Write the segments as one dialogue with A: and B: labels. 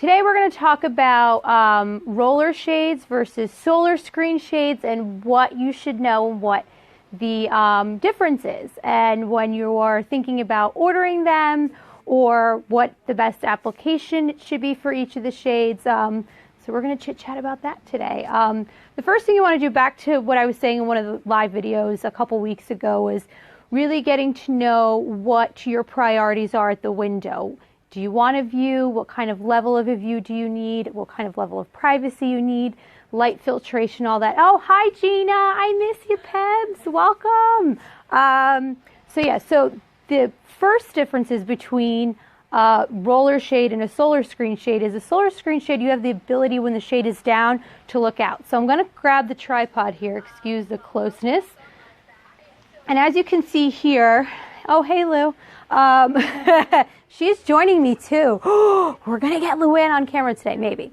A: Today we're going to talk about roller shades versus solar screen shades and what you should know and what the difference is, and when you are thinking about ordering them or what the best application should be for each of the shades. So we're going to chit chat about that today. The first thing you want to do, back to what I was saying in one of the live videos a couple weeks ago, is really getting to know what your priorities are at the window. Do you want a view? What kind of level of a view do you need? What kind of level of privacy you need? Light filtration, all that. Oh, hi, Gina. I miss you, Pebs. Welcome. So the first differences between roller shade and a solar screen shade is a solar screen shade, you have the ability when the shade is down to look out. So I'm going to grab the tripod here. Excuse the closeness. And as you can see here, oh, hey, Lou. She's joining me too. We're going to get Luann on camera today, maybe.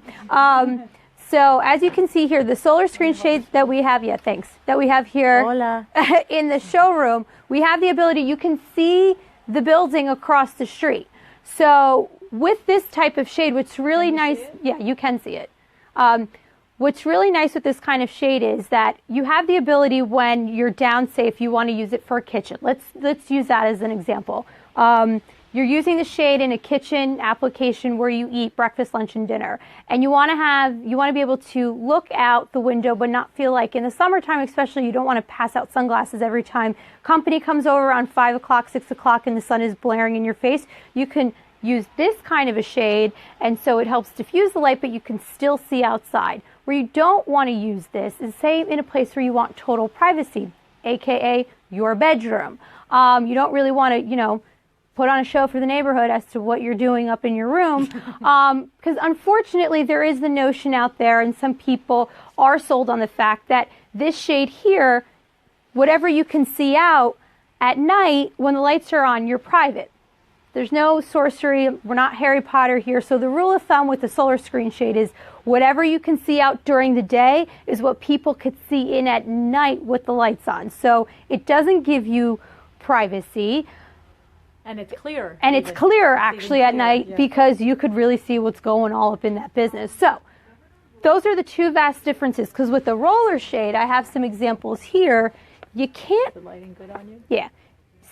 A: So as you can see here, the solar screen shades that we have, that we have here in the showroom, we have the ability, you can see the building across the street. So with this type of shade, what's really nice, yeah, you can see it. What's really nice with this kind of shade is that you have the ability when you're down, say if you want to use it for a kitchen. Let's use that as an example. You're using the shade in a kitchen application where you eat breakfast, lunch, and dinner. And you want to be able to look out the window but not feel like, in the summertime especially, you don't want to pass out sunglasses every time company comes over around 5 o'clock, 6 o'clock and the sun is blaring in your face. You can use this kind of a shade, and so it helps diffuse the light, but you can still see outside. Where you don't want to use this is, say, in a place where you want total privacy, aka your bedroom. You don't really want to, put on a show for the neighborhood as to what you're doing up in your room, because unfortunately there is the notion out there, and some people are sold on the fact that this shade here, whatever you can see out at night when the lights are on, you're private. There's no sorcery. We're not Harry Potter here. So the rule of thumb with the solar screen shade is whatever you can see out during the day is what people could see in at night with the lights on. So it doesn't give you privacy.
B: And it's clear.
A: And it's clear actually at night, because you could really see what's going all up in that business. So those are the two vast differences, because with the roller shade, I have some examples here. You can't...
B: Is the lighting good on you?
A: Yeah.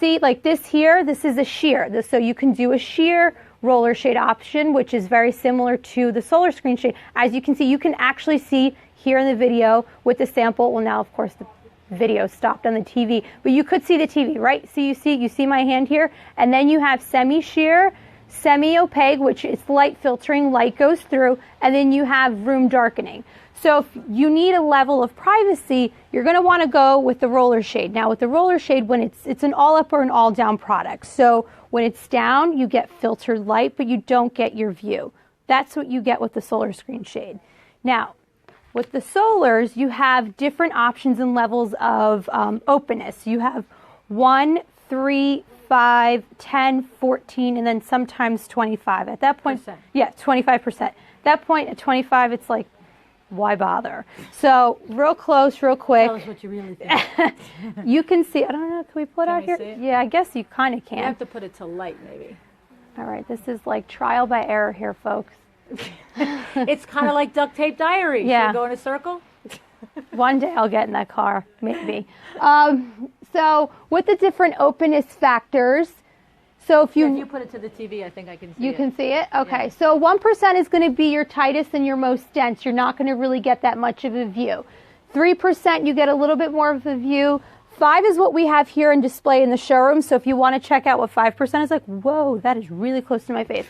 A: See, like this here, this is a sheer. So you can do a sheer roller shade option, which is very similar to the solar screen shade. As you can see, you can actually see here in the video with the sample. Well, now, of course, the video stopped on the TV, but you could see the TV, right? So you see my hand here, and then you have semi-sheer, semi-opaque, which is light filtering, light goes through, and then you have room darkening. So if you need a level of privacy, you're going to want to go with the roller shade. Now with the roller shade, when it's an all up or an all down product. So when it's down, you get filtered light, but you don't get your view. That's what you get with the solar screen shade. Now, with the solars, you have different options and levels of openness. You have 1, 3, 5, 10, 14, and then sometimes 25. At that point, yeah, 25%. At that point, at 25, it's like, why bother? So real close, real quick.
B: Tell us what you really think.
A: You can see, I don't know, can we pull it out here?
B: See it?
A: Yeah, I guess you kind of can.
B: You have to put it to light, maybe.
A: All right, this is like trial by error here, folks.
B: It's kind of like duct tape diary.
A: Yeah.
B: Should we go in a circle?
A: One day I'll get in that car, maybe. So with the different openness factors, so if you
B: put it to the TV, I think I can see it.
A: You can see it? Okay. Yeah. So 1% is going to be your tightest and your most dense. You're not going to really get that much of a view. 3%, you get a little bit more of a view. 5 is what we have here in display in the showroom. So if you want to check out what 5% is like, whoa, that is really close to my face.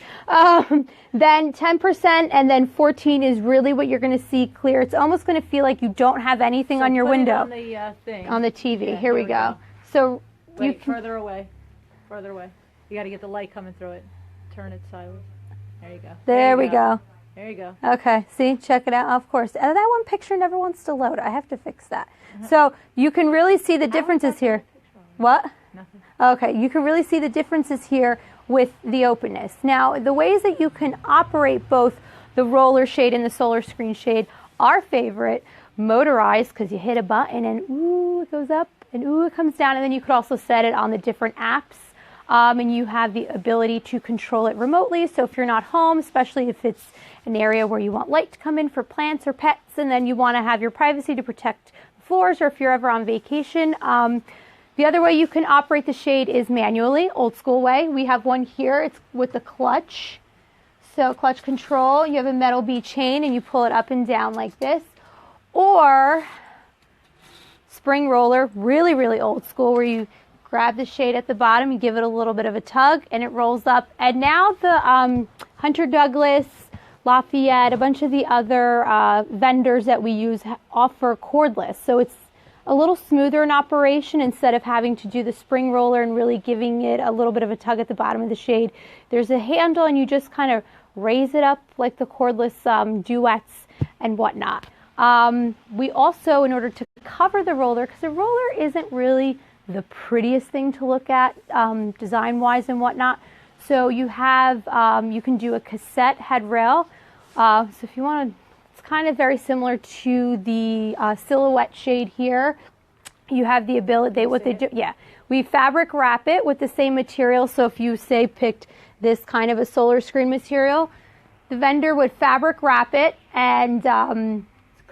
A: Then 10% and then 14 is really what you're going to see clear. It's almost going to feel like you don't have anything on your window.
B: On the thing.
A: On the TV.
B: Yeah,
A: here we go. So
B: wait,
A: you can...
B: further away. Further away. You got to get the light coming through it. Turn it sideways. There you go.
A: There we go.
B: There you go.
A: Okay, see, check it out. Of course, that one picture never wants to load. I have to fix that. So you can really see the differences here. What?
B: Nothing.
A: Okay, you can really see the differences here with the openness. Now, the ways that you can operate both the roller shade and the solar screen shade, our favorite, Motorized, because you hit a button and ooh, it goes up and ooh, it comes down. And then you could also set it on the different apps. and you have the ability to control it remotely. So if you're not home, especially if it's an area where you want light to come in for plants or pets, and then you want to have your privacy to protect floors, or if you're ever on vacation. The other way you can operate the shade is manually, old school way. We have one here. It's with the clutch. So clutch control, you have a metal B chain and you pull it up and down like this. Or spring roller, really, really old school, where you grab the shade at the bottom, you give it a little bit of a tug, and it rolls up. And now the Hunter Douglas, Lafayette, a bunch of the other vendors that we use offer cordless. So it's a little smoother in operation. Instead of having to do the spring roller and really giving it a little bit of a tug at the bottom of the shade, there's a handle and you just kind of raise it up like the cordless duets and whatnot. We also, in order to cover the roller, because the roller isn't really the prettiest thing to look at design-wise and whatnot, so you have, you can do a cassette head rail. So if you want to, it's kind of very similar to the silhouette shade here. You have the ability, we fabric wrap it with the same material. So if you say picked this kind of a solar screen material, the vendor would fabric wrap it, and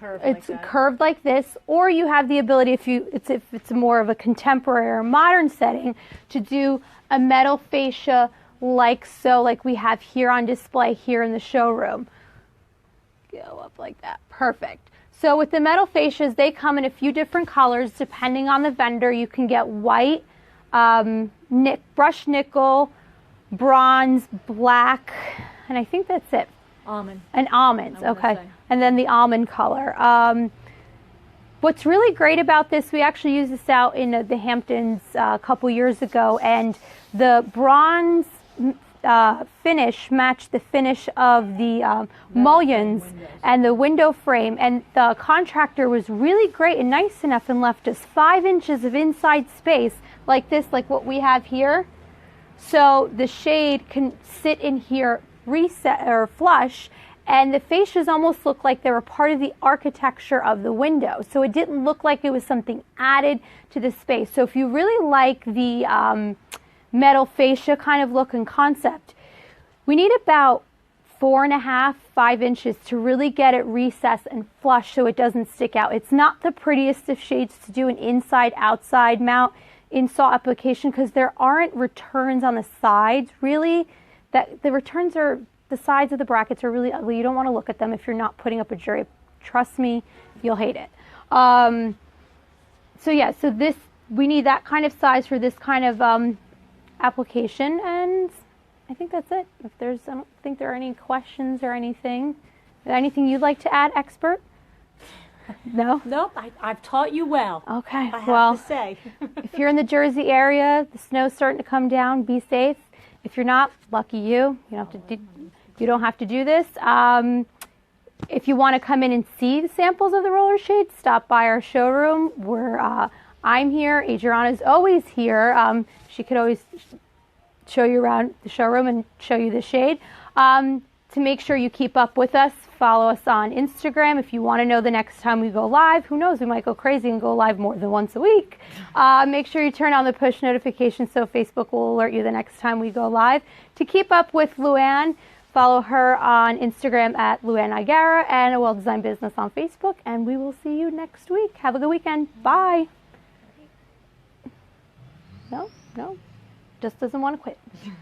A: it's curved like this. Or you have the ability, if it's more of a contemporary or modern setting, to do a metal fascia like so, like we have here on display here in the showroom. Go up like that. Perfect. So with the metal fascias, they come in a few different colors depending on the vendor. You can get white, brushed nickel, bronze, black, and I think that's it.
B: Almond.
A: And almonds, okay. And then the almond color. What's really great about this, we actually used this out in the Hamptons a couple years ago, and the bronze finish matched the finish of the mullions and the window frame, and the contractor was really great and nice enough and left us 5 inches of inside space like this, like what we have here. So the shade can sit in here, reset or flush, and the fascias almost look like they were part of the architecture of the window. So it didn't look like it was something added to the space. So if you really like the metal fascia kind of look and concept, we need about 4.5, 5 inches to really get it recessed and flush so it doesn't stick out. It's not the prettiest of shades to do an inside-outside mount install application, because there aren't returns on the sides really. That the returns are, the sides of the brackets are really ugly. You don't want to look at them if you're not putting up a jury. Trust me, you'll hate it. So yeah, so this, we need that kind of size for this kind of application, and I think that's it. If there's, I don't think there are any questions or anything. Anything you'd like to add, expert? No?
C: Nope, I've taught you well.
A: Okay,
C: I
A: well,
C: have to say.
A: if you're in the Jersey area, the snow's starting to come down, be safe. If you're not, lucky you. You don't have to do this. If you want to come in and see the samples of the roller shades, stop by our showroom. I'm here. Adriana's always here. She could always show you around the showroom and show you the shade. To make sure you keep up with us, follow us on Instagram. If you want to know the next time we go live, who knows, we might go crazy and go live more than once a week. Make sure you turn on the push notifications so Facebook will alert you the next time we go live. To keep up with Luann, follow her on Instagram at Luann Igara, and A Well Designed Business on Facebook. And we will see you next week. Have a good weekend. Bye. No, just doesn't want to quit.